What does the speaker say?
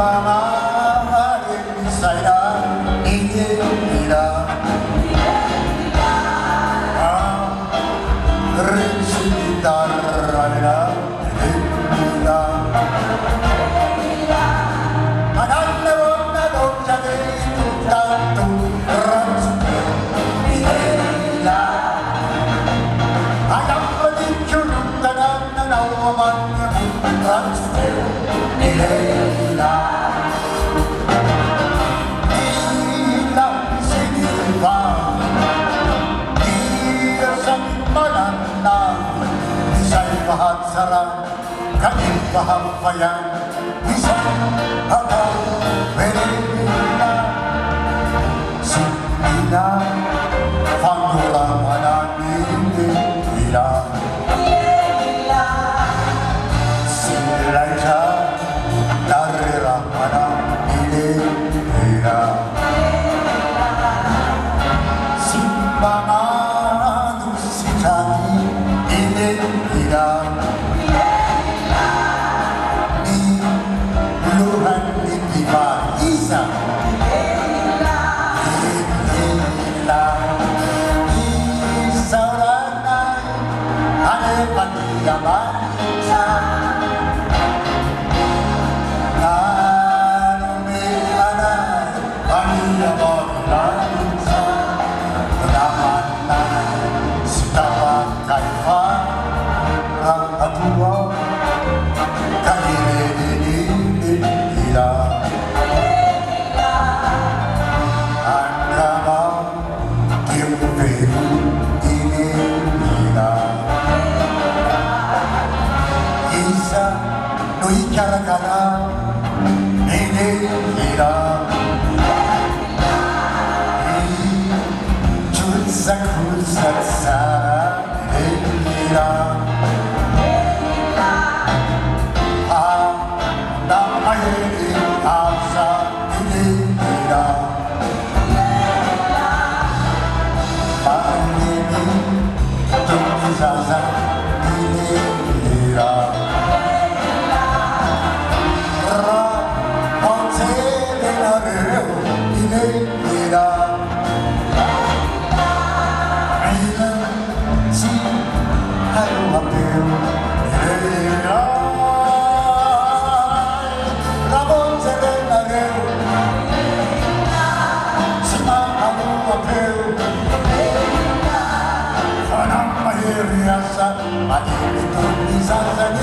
maaaring saya inginila ang residara nila anandawang nadong sabi tanto ransuke nila anang pagkikulong tanan na nawaman ransuke nila sarang kanin bahampayan isang hanggang Venezuela sila panguraman namin nila sila siya nariraman ang nila simbangan usikan nila Isa Isaranay Ane paniyaman sa Nanumianay Paniyaman sa Naman na Sitawang kaifa Ang atuwa Kahilininin nila Cara-cara ini hilang Juzak-juzak sarang ini hilang Nama ini asa ini hilang Pandemi Juzak ini hilang Mati itu bisa saja